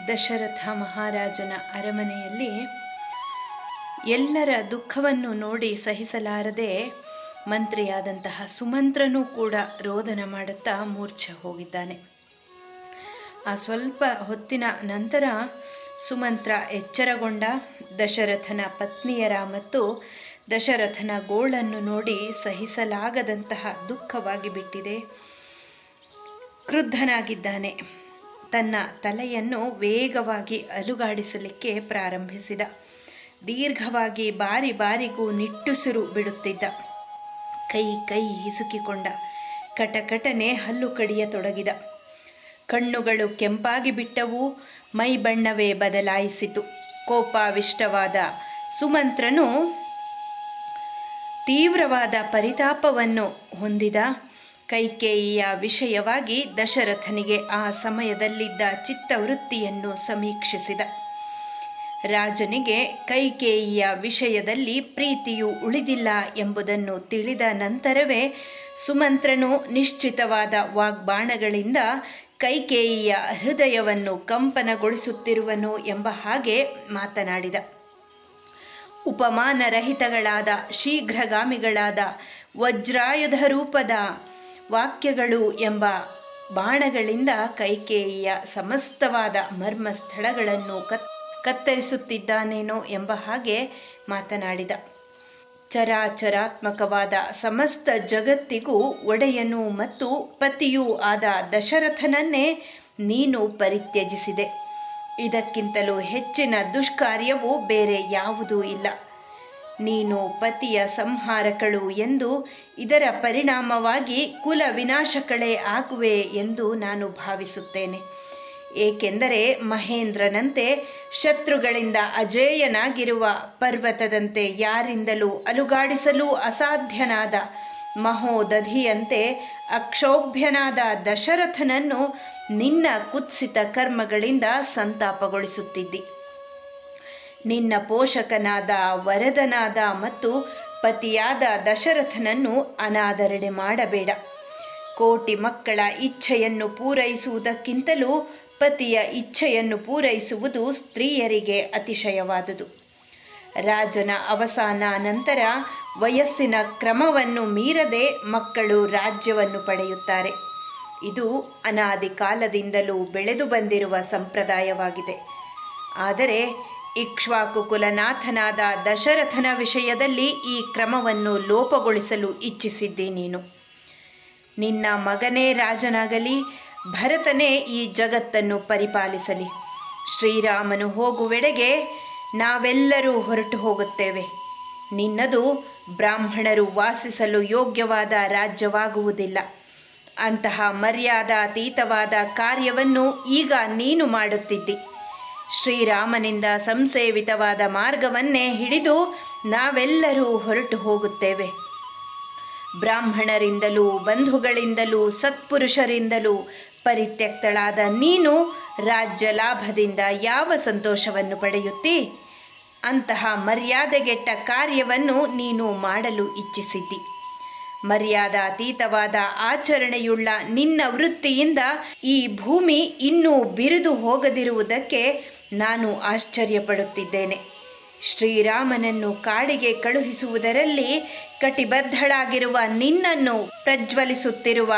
ದಶರಥ ಮಹಾರಾಜನ ಅರಮನೆಯಲ್ಲಿ ಎಲ್ಲರ ದುಃಖವನ್ನು ನೋಡಿ ಸಹಿಸಲಾರದೆ ಮಂತ್ರಿಯಾದಂತಹ ಸುಮಂತ್ರನೂ ಕೂಡ ರೋದನ ಮಾಡುತ್ತಾ ಮೂರ್ಛೆ ಹೋಗಿದ್ದಾನೆ. ಆ ಸ್ವಲ್ಪ ಹೊತ್ತಿನ ನಂತರ ಸುಮಂತ್ರ ಎಚ್ಚರಗೊಂಡ. ದಶರಥನ ಪತ್ನಿಯರ ಮತ್ತು ದಶರಥನ ಗೋಳನ್ನು ನೋಡಿ ಸಹಿಸಲಾಗದಂತಹ ದುಃಖವಾಗಿ ಬಿಟ್ಟಿದೆ. ಕ್ರುದ್ಧನಾಗಿದ್ದಾನೆ. ತನ್ನ ತಲೆಯನ್ನು ವೇಗವಾಗಿ ಅಲುಗಾಡಿಸಲಿಕ್ಕೆ ಪ್ರಾರಂಭಿಸಿದ. ದೀರ್ಘವಾಗಿ ಬಾರಿ ಬಾರಿಗೂ ನಿಟ್ಟುಸಿರು ಬಿಡುತ್ತಿದ್ದ. ಕೈ ಹಿಸುಕಿಕೊಂಡ. ಕಟಕಟನೆ ಹಲ್ಲು ಕಡಿಯತೊಡಗಿದ. ಕಣ್ಣುಗಳು ಕೆಂಪಾಗಿ ಬಿಟ್ಟವು. ಮೈ ಬಣ್ಣವೇ ಬದಲಾಯಿಸಿತು. ಕೋಪಾವಿಷ್ಟವಾದ ಸುಮಂತ್ರನು ತೀವ್ರವಾದ ಪರಿತಾಪವನ್ನು ಹೊಂದಿದ. ಕೈಕೇಯಿಯ ವಿಷಯವಾಗಿ ದಶರಥನಿಗೆ ಆ ಸಮಯದಲ್ಲಿದ್ದ ಚಿತ್ತವೃತ್ತಿಯನ್ನು ಸಮೀಕ್ಷಿಸಿದ. ರಾಜನಿಗೆ ಕೈಕೇಯಿಯ ವಿಷಯದಲ್ಲಿ ಪ್ರೀತಿಯು ಉಳಿದಿಲ್ಲ ಎಂಬುದನ್ನು ತಿಳಿದ ನಂತರವೇ ಸುಮಂತ್ರನು ನಿಶ್ಚಿತವಾದ ವಾಗ್ಬಾಣಗಳಿಂದ ಕೈಕೇಯಿಯ ಹೃದಯವನ್ನು ಕಂಪನಗೊಳಿಸುತ್ತಿರುವನು ಎಂಬ ಹಾಗೆ ಮಾತನಾಡಿದ. ಉಪಮಾನರಹಿತಗಳಾದ ಶೀಘ್ರಗಾಮಿಗಳಾದ ವಜ್ರಾಯುಧ ರೂಪದ ವಾಕ್ಯಗಳು ಎಂಬ ಬಾಣಗಳಿಂದ ಕೈಕೇಯಿಯ ಸಮಸ್ತವಾದ ಮರ್ಮಸ್ಥಳಗಳನ್ನು ಕತ್ತರಿಸುತ್ತಿದ್ದಾನೇನೋ ಎಂಬ ಹಾಗೆ ಮಾತನಾಡಿದ. ಚರಾಚರಾತ್ಮಕವಾದ ಸಮಸ್ತ ಜಗತ್ತಿಗೂ ಒಡೆಯನೂ ಮತ್ತು ಪತಿಯೂ ಆದ ದಶರಥನನ್ನೇ ನೀನು ಪರಿತ್ಯಜಿಸಿದೆ. ಇದಕ್ಕಿಂತಲೂ ಹೆಚ್ಚಿನ ದುಷ್ಕಾರ್ಯವು ಬೇರೆ ಯಾವುದೂ ಇಲ್ಲ. ನೀನು ಪತಿಯ ಸಂಹಾರಕಳು ಎಂದು, ಇದರ ಪರಿಣಾಮವಾಗಿ ಕುಲ ವಿನಾಶಗಳೇ ಆಗುವೆ ಎಂದು ನಾನು ಭಾವಿಸುತ್ತೇನೆ. ಏಕೆಂದರೆ ಮಹೇಂದ್ರನಂತೆ ಶತ್ರುಗಳಿಂದ ಅಜೇಯನಾಗಿರುವ ಪರ್ವತದಂತೆ ಯಾರಿಂದಲೂ ಅಲುಗಾಡಿಸಲು ಅಸಾಧ್ಯನಾದ ಮಹೋದಧಿಯಂತೆ ಅಕ್ಷೋಭ್ಯನಾದ ದಶರಥನನ್ನು ನಿನ್ನ ಕುತ್ಸಿತ ಕರ್ಮಗಳಿಂದ ಸಂತಾಪಗೊಳಿಸುತ್ತಿದ್ದಿ. ನಿನ್ನ ಪೋಷಕನಾದ ವರದನಾದ ಮತ್ತು ಪತಿಯಾದ ದಶರಥನನ್ನು ಅನಾದರಣೆ ಮಾಡಬೇಡ. ಕೋಟಿ ಮಕ್ಕಳ ಇಚ್ಛೆಯನ್ನು ಪೂರೈಸುವುದಕ್ಕಿಂತಲೂ ಪತಿಯ ಇಚ್ಛೆಯನ್ನು ಪೂರೈಸುವುದು ಸ್ತ್ರೀಯರಿಗೆ ಅತಿಶಯವಾದುದು. ರಾಜನ ಅವಸಾನ ನಂತರ ವಯಸ್ಸಿನ ಕ್ರಮವನ್ನು ಮೀರದೆ ಮಕ್ಕಳು ರಾಜ್ಯವನ್ನು ಪಡೆಯುತ್ತಾರೆ. ಇದು ಅನಾದಿ ಕಾಲದಿಂದಲೂ ಬೆಳೆದು ಬಂದಿರುವ ಸಂಪ್ರದಾಯವಾಗಿದೆ. ಆದರೆ ಇಕ್ಷ್ವಾಕು ಕುಲನಾಥನಾದ ದಶರಥನ ವಿಷಯದಲ್ಲಿ ಈ ಕ್ರಮವನ್ನು ಲೋಪಗೊಳಿಸಲು ಇಚ್ಛಿಸಿದ್ದಿ ನೀನು. ನಿನ್ನ ಮಗನೇ ರಾಜನಾಗಲಿ, ಭರತನೇ ಈ ಜಗತ್ತನ್ನು ಪರಿಪಾಲಿಸಲಿ. ಶ್ರೀರಾಮನು ಹೋಗುವೆಡೆಗೆ ನಾವೆಲ್ಲರೂ ಹೊರಟು ಹೋಗುತ್ತೇವೆ. ನಿನ್ನದು ಬ್ರಾಹ್ಮಣರು ವಾಸಿಸಲು ಯೋಗ್ಯವಾದ ರಾಜ್ಯವಾಗುವುದಿಲ್ಲ. ಅಂತಹ ಮರ್ಯಾದಾತೀತವಾದ ಕಾರ್ಯವನ್ನು ಈಗ ನೀನು ಮಾಡುತ್ತಿದ್ದಿ. ಶ್ರೀರಾಮನಿಂದ ಸಂಸೇವಿತವಾದ ಮಾರ್ಗವನ್ನೇ ಹಿಡಿದು ನಾವೆಲ್ಲರೂ ಹೊರಟು ಹೋಗುತ್ತೇವೆ. ಬ್ರಾಹ್ಮಣರಿಂದಲೂ ಬಂಧುಗಳಿಂದಲೂ ಸತ್ಪುರುಷರಿಂದಲೂ ಪರಿತ್ಯಕ್ತಳಾದ ನೀನು ರಾಜ್ಯ ಲಾಭದಿಂದ ಯಾವ ಸಂತೋಷವನ್ನು ಪಡೆಯುತ್ತಿ? ಅಂತಹ ಮರ್ಯಾದೆಗೆಟ್ಟ ಕಾರ್ಯವನ್ನು ನೀನು ಮಾಡಲು ಇಚ್ಛಿಸಿದ್ದಿ. ಮರ್ಯಾದಾತೀತವಾದ ಆಚರಣೆಯುಳ್ಳ ನಿನ್ನ ವೃತ್ತಿಯಿಂದ ಈ ಭೂಮಿ ಇನ್ನೂ ಬಿರಿದು ಹೋಗದಿರುವುದಕ್ಕೆ ನಾನು ಆಶ್ಚರ್ಯಪಡುತ್ತಿದ್ದೇನೆ. ಶ್ರೀರಾಮನನ್ನು ಕಾಡಿಗೆ ಕಳುಹಿಸುವುದರಲ್ಲಿ ಕಟಿಬದ್ಧಳಾಗಿರುವ ನಿನ್ನನ್ನು ಪ್ರಜ್ವಲಿಸುತ್ತಿರುವ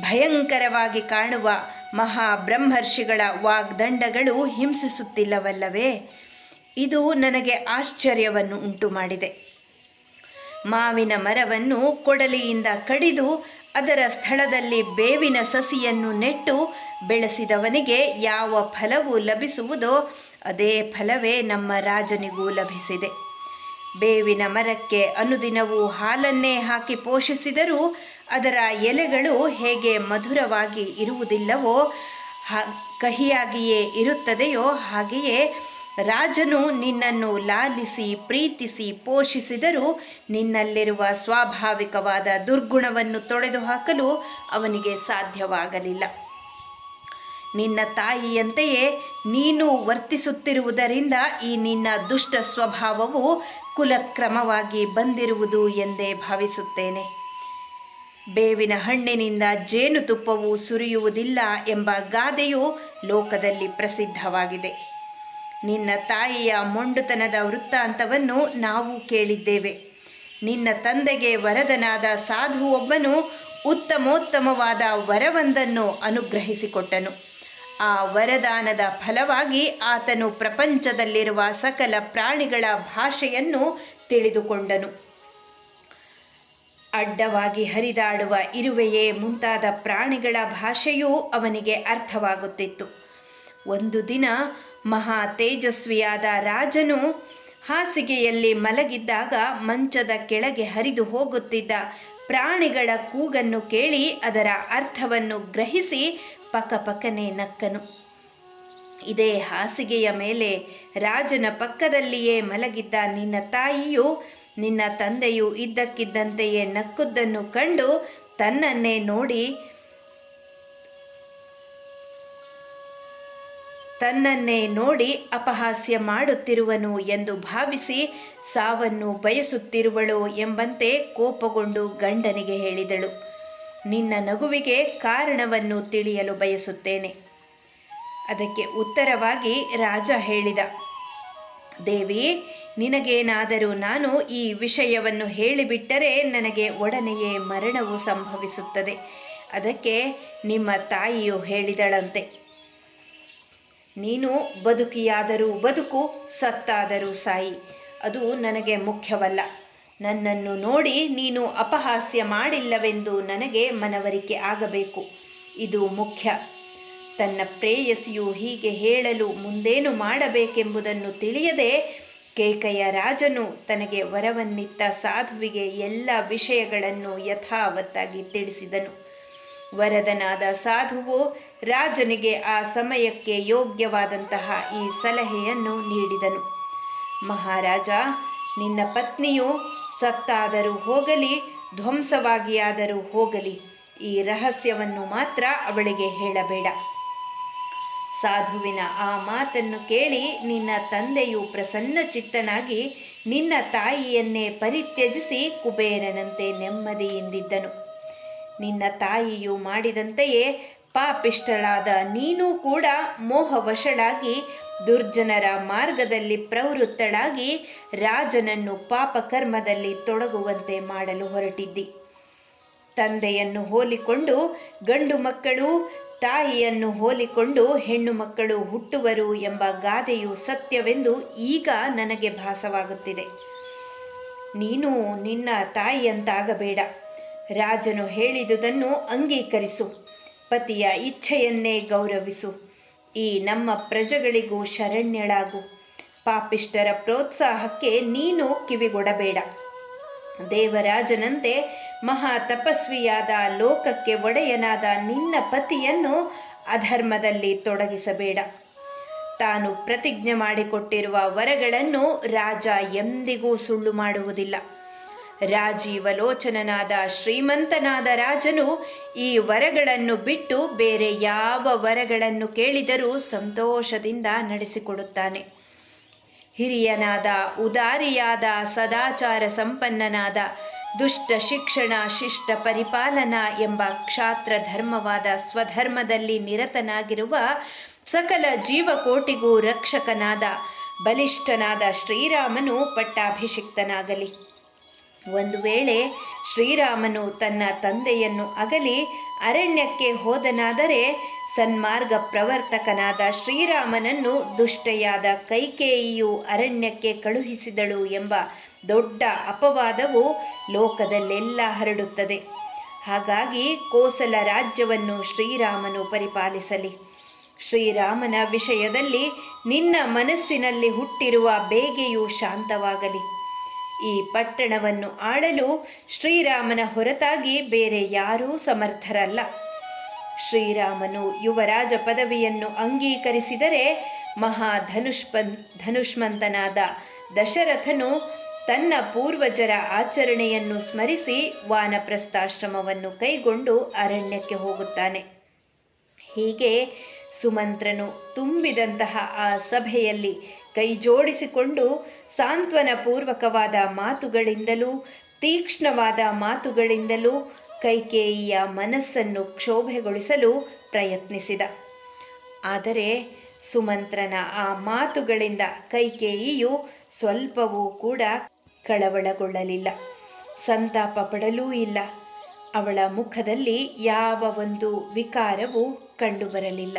ಭಯಂಕರವಾಗಿ ಕಾಣುವ ಮಹಾಬ್ರಹ್ಮರ್ಷಿಗಳ ವಾಗ್ದಂಡಗಳು ಹಿಂಸಿಸುತ್ತಿಲ್ಲವಲ್ಲವೇ? ಇದು ನನಗೆ ಆಶ್ಚರ್ಯವನ್ನು ಉಂಟು ಮಾಡಿದೆ. ಮಾವಿನ ಮರವನ್ನು ಕೊಡಲಿಯಿಂದ ಕಡಿದು ಅದರ ಸ್ಥಳದಲ್ಲಿ ಬೇವಿನ ಸಸಿಯನ್ನು ನೆಟ್ಟು ಬೆಳೆಸಿದವನಿಗೆ ಯಾವ ಫಲವು ಲಭಿಸುವುದೋ ಅದೇ ಫಲವೇ ನಮ್ಮ ರಾಜನಿಗೂ ಲಭಿಸಿದೆ. ಬೇವಿನ ಮರಕ್ಕೆ ಅನುದಿನವೂ ಹಾಲನ್ನೇ ಹಾಕಿ ಪೋಷಿಸಿದರೂ ಅದರ ಎಲೆಗಳು ಹೇಗೆ ಮಧುರವಾಗಿ ಇರುವುದಿಲ್ಲವೋ, ಕಹಿಯಾಗಿಯೇ ಇರುತ್ತದೆಯೋ, ಹಾಗೆಯೇ ರಾಜನು ನಿನ್ನನ್ನು ಲಾಲಿಸಿ ಪ್ರೀತಿಸಿ ಪೋಷಿಸಿದರೂ ನಿನ್ನಲ್ಲಿರುವ ಸ್ವಾಭಾವಿಕವಾದ ದುರ್ಗುಣವನ್ನು ತೊಡೆದುಹಾಕಲು ಅವನಿಗೆ ಸಾಧ್ಯವಾಗಲಿಲ್ಲ. ನಿನ್ನ ತಾಯಿಯಂತೆಯೇ ನೀನು ವರ್ತಿಸುತ್ತಿರುವುದರಿಂದ ಈ ನಿನ್ನ ದುಷ್ಟ ಸ್ವಭಾವವು ಕುಲಕ್ರಮವಾಗಿ ಬಂದಿರುವುದು ಎಂದೇ ಭಾವಿಸುತ್ತೇನೆ. ಬೇವಿನ ಹಣ್ಣಿನಿಂದ ಜೇನುತುಪ್ಪವು ಸುರಿಯುವುದಿಲ್ಲ ಎಂಬ ಗಾದೆಯು ಲೋಕದಲ್ಲಿ ಪ್ರಸಿದ್ಧವಾಗಿದೆ. ನಿನ್ನ ತಾಯಿಯ ಮೊಂಡುತನದ ವೃತ್ತಾಂತವನ್ನು ನಾವು ಕೇಳಿದ್ದೇವೆ. ನಿನ್ನ ತಂದೆಗೆ ವರದನಾದ ಸಾಧು ಒಬ್ಬನು ಉತ್ತಮೋತ್ತಮವಾದ ವರವೊಂದನ್ನು ಅನುಗ್ರಹಿಸಿಕೊಟ್ಟನು. ಆ ವರದಾನದ ಫಲವಾಗಿ ಆತನು ಪ್ರಪಂಚದಲ್ಲಿರುವ ಸಕಲ ಪ್ರಾಣಿಗಳ ಭಾಷೆಯನ್ನು ತಿಳಿದುಕೊಂಡನು. ಅಡ್ಡವಾಗಿ ಹರಿದಾಡುವ ಇರುವೆಯೇ ಮುಂತಾದ ಪ್ರಾಣಿಗಳ ಭಾಷೆಯೂ ಅವನಿಗೆ ಅರ್ಥವಾಗುತ್ತಿತ್ತು. ಒಂದು ದಿನ ಮಹಾ ತೇಜಸ್ವಿಯಾದ ರಾಜನು ಹಾಸಿಗೆಯಲ್ಲಿ ಮಲಗಿದ್ದಾಗ ಮಂಚದ ಕೆಳಗೆ ಹರಿದು ಹೋಗುತ್ತಿದ್ದ ಪ್ರಾಣಿಗಳ ಕೂಗನ್ನು ಕೇಳಿ ಅದರ ಅರ್ಥವನ್ನು ಗ್ರಹಿಸಿ ಪಕಪಕನೆ ನಕ್ಕನು. ಇದೇ ಹಾಸಿಗೆಯ ಮೇಲೆ ರಾಜನ ಪಕ್ಕದಲ್ಲಿಯೇ ಮಲಗಿದ್ದ ನಿನ್ನ ತಾಯಿಯು ನಿನ್ನ ತಂದೆಯು ಇದ್ದಕ್ಕಿದ್ದಂತೆಯೇ ನಕ್ಕುದನ್ನು ಕಂಡು ತನ್ನನ್ನೇ ನೋಡಿ ಅಪಹಾಸ್ಯ ಮಾಡುತ್ತಿರುವನು ಎಂದು ಭಾವಿಸಿ ಸಾವನ್ನು ಬಯಸುತ್ತಿರುವಳು ಎಂಬಂತೆ ಕೋಪಗೊಂಡು ಗಂಡನಿಗೆ ಹೇಳಿದಳು. ನಿನ್ನ ನಗುವಿಗೆ ಕಾರಣವನ್ನು ತಿಳಿಯಲು ಬಯಸುತ್ತೇನೆ. ಅದಕ್ಕೆ ಉತ್ತರವಾಗಿ ರಾಜ ಹೇಳಿದ, ದೇವಿ, ನಿನಗೇನಾದರೂ ನಾನು ಈ ವಿಷಯವನ್ನು ಹೇಳಿಬಿಟ್ಟರೆ ನನಗೆ ಒಡನೆಯೇ ಮರಣವು ಸಂಭವಿಸುತ್ತದೆ. ಅದಕ್ಕೆ ನಿಮ್ಮ ತಾಯಿಯು ಹೇಳಿದಳಂತೆ, ನೀನು ಬದುಕಿಯಾದರೂ ಬದುಕು, ಸತ್ತಾದರೂ ಸಾಯಿ, ಅದು ನನಗೆ ಮುಖ್ಯವಲ್ಲ. ನನ್ನನ್ನು ನೋಡಿ ನೀನು ಅಪಹಾಸ್ಯ ಮಾಡಿಲ್ಲವೆಂದು ನನಗೆ ಮನವರಿಕೆ ಆಗಬೇಕು, ಇದು ಮುಖ್ಯ. ತನ್ನ ಪ್ರೇಯಸಿಯು ಹೀಗೆ ಹೇಳಲು ಮುಂದೇನು ಮಾಡಬೇಕೆಂಬುದನ್ನು ತಿಳಿಯದೆ ಕೇಕೆಯ ರಾಜನು ತನಗೆ ವರವನ್ನಿತ್ತ ಸಾಧುವಿಗೆ ಎಲ್ಲ ವಿಷಯಗಳನ್ನು ಯಥಾವತ್ತಾಗಿ ತಿಳಿಸಿದನು. ವರದನಾದ ಸಾಧುವು ರಾಜನಿಗೆ ಆ ಸಮಯಕ್ಕೆ ಯೋಗ್ಯವಾದಂತಹ ಈ ಸಲಹೆಯನ್ನು ನೀಡಿದನು. ಮಹಾರಾಜ, ನಿನ್ನ ಪತ್ನಿಯು ಸತ್ತಾದರೂ ಹೋಗಲಿ, ಧ್ವಂಸವಾಗಿಯಾದರೂ ಹೋಗಲಿ, ಈ ರಹಸ್ಯವನ್ನು ಮಾತ್ರ ಅವಳಿಗೆ ಹೇಳಬೇಡ. ಸಾಧುವಿನ ಆ ಮಾತನ್ನು ಕೇಳಿ ನಿನ್ನ ತಂದೆಯು ಪ್ರಸನ್ನಚಿತ್ತನಾಗಿ ನಿನ್ನ ತಾಯಿಯನ್ನೇ ಪರಿತ್ಯಜಿಸಿ ಕುಬೇರನಂತೆ ನೆಮ್ಮದಿಯಿಂದಿದ್ದನು. ನಿನ್ನ ತಾಯಿಯು ಮಾಡಿದಂತೆಯೇ ಪಾಪಿಷ್ಟಳಾದ ನೀನೂ ಕೂಡ ಮೋಹವಶಳಾಗಿ ದುರ್ಜನರ ಮಾರ್ಗದಲ್ಲಿ ಪ್ರವೃತ್ತಳಾಗಿ ರಾಜನನ್ನು ಪಾಪಕರ್ಮದಲ್ಲಿ ತೊಡಗುವಂತೆ ಮಾಡಲು ಹೊರಟಿದ್ದಿ. ತಂದೆಯನ್ನು ಹೋಲಿಕೊಂಡು ಗಂಡು ಮಕ್ಕಳು, ತಾಯಿಯನ್ನು ಹೋಲಿಕೊಂಡು ಹೆಣ್ಣು ಮಕ್ಕಳು ಹುಟ್ಟುವರು ಎಂಬ ಗಾದೆಯು ಸತ್ಯವೆಂದು ಈಗ ನನಗೆ ಭಾಸವಾಗುತ್ತಿದೆ. ನೀನು ನಿನ್ನ ತಾಯಿಯಂತಾಗಬೇಡ. ರಾಜನು ಹೇಳಿದುದನ್ನು ಅಂಗೀಕರಿಸು. ಪತಿಯ ಇಚ್ಛೆಯನ್ನೇ ಗೌರವಿಸು. ಈ ನಮ್ಮ ಪ್ರಜೆಗಳಿಗೂ ಶರಣ್ಯಳಾಗು. ಪಾಪಿಷ್ಟರ ಪ್ರೋತ್ಸಾಹಕ್ಕೆ ನೀನು ಕಿವಿಗೊಡಬೇಡ. ದೇವರಾಜನಂತೆ ಮಹಾ ತಪಸ್ವಿಯಾದ ಲೋಕಕ್ಕೆ ಒಡೆಯನಾದ ನಿನ್ನ ಪತಿಯನ್ನು ಅಧರ್ಮದಲ್ಲಿ ತೊಡಗಿಸಬೇಡ. ತಾನು ಪ್ರತಿಜ್ಞೆ ಮಾಡಿಕೊಟ್ಟಿರುವ ವರಗಳನ್ನು ರಾಜ ಎಂದಿಗೂ ಸುಳ್ಳು ಮಾಡುವುದಿಲ್ಲ. ರಾಜೀವಲೋಚನನಾದ ಶ್ರೀಮಂತನಾದ ರಾಜನು ಈ ವರಗಳನ್ನು ಬಿಟ್ಟು ಬೇರೆ ಯಾವ ವರಗಳನ್ನು ಕೇಳಿದರೂ ಸಂತೋಷದಿಂದ ನಡೆಸಿಕೊಡುತ್ತಾನೆ. ಹಿರಿಯನಾದ, ಉದಾರಿಯಾದ, ಸದಾಚಾರ ಸಂಪನ್ನನಾದ, ದುಷ್ಟ ಶಿಕ್ಷಣ, ಶಿಷ್ಟ ಪರಿಪಾಲನಾ ಎಂಬ ಕ್ಷಾತ್ರ ಧರ್ಮವಾದ ಸ್ವಧರ್ಮದಲ್ಲಿ ನಿರತನಾಗಿರುವ ಸಕಲ ಜೀವಕೋಟಿಗೂ ರಕ್ಷಕನಾದ ಬಲಿಷ್ಠನಾದ ಶ್ರೀರಾಮನು ಪಟ್ಟಾಭಿಷಿಕ್ತನಾಗಲಿ. ಒಂದು ವೇಳೆ ಶ್ರೀರಾಮನು ತನ್ನ ತಂದೆಯನ್ನು ಅಗಲಿ ಅರಣ್ಯಕ್ಕೆ ಹೋದನಾದರೆ ಸನ್ಮಾರ್ಗ ಪ್ರವರ್ತಕನಾದ ಶ್ರೀರಾಮನನ್ನು ದುಷ್ಟೆಯಾದ ಕೈಕೇಯಿಯು ಅರಣ್ಯಕ್ಕೆ ಕಳುಹಿಸಿದಳು ಎಂಬ ದೊಡ್ಡ ಅಪವಾದವು ಲೋಕದಲ್ಲೆಲ್ಲ ಹರಡುತ್ತದೆ. ಹಾಗಾಗಿ ಕೋಸಲ ರಾಜ್ಯವನ್ನು ಶ್ರೀರಾಮನು ಪರಿಪಾಲಿಸಲಿ. ಶ್ರೀರಾಮನ ವಿಷಯದಲ್ಲಿ ನಿನ್ನ ಮನಸ್ಸಿನಲ್ಲಿ ಹುಟ್ಟಿರುವ ಬೇಗೆಯು ಶಾಂತವಾಗಲಿ. ಈ ಪಟ್ಟಣವನ್ನು ಆಳಲು ಶ್ರೀರಾಮನ ಹೊರತಾಗಿ ಬೇರೆ ಯಾರೂ ಸಮರ್ಥರಲ್ಲ. ಶ್ರೀರಾಮನು ಯುವರಾಜ ಪದವಿಯನ್ನು ಅಂಗೀಕರಿಸಿದರೆ ಧನುಷ್ಮಂತನಾದ ದಶರಥನು ತನ್ನ ಪೂರ್ವಜರ ಆಚರಣೆಯನ್ನು ಸ್ಮರಿಸಿ ವಾನಪ್ರಸ್ಥಾಶ್ರಮವನ್ನು ಕೈಗೊಂಡು ಅರಣ್ಯಕ್ಕೆ ಹೋಗುತ್ತಾನೆ. ಹೀಗೆ ಸುಮಂತ್ರನು ತುಂಬಿದಂತಹ ಆ ಸಭೆಯಲ್ಲಿ ಕೈಜೋಡಿಸಿಕೊಂಡು ಸಾಂತ್ವನ ಪೂರ್ವಕವಾದ ಮಾತುಗಳಿಂದಲೂ ತೀಕ್ಷ್ಣವಾದ ಮಾತುಗಳಿಂದಲೂ ಕೈಕೇಯಿಯ ಮನಸ್ಸನ್ನು ಕ್ಷೋಭೆಗೊಳಿಸಲು ಪ್ರಯತ್ನಿಸಿದ. ಆದರೆ ಸುಮಂತ್ರನ ಆ ಮಾತುಗಳಿಂದ ಕೈಕೇಯಿಯು ಸ್ವಲ್ಪವೂ ಕೂಡ ಕಳವಳಗೊಳ್ಳಲಿಲ್ಲ, ಸಂತಾಪ ಪಡಲೂ ಇಲ್ಲ. ಅವಳ ಮುಖದಲ್ಲಿ ಯಾವ ಒಂದು ವಿಕಾರವೂ ಕಂಡುಬರಲಿಲ್ಲ.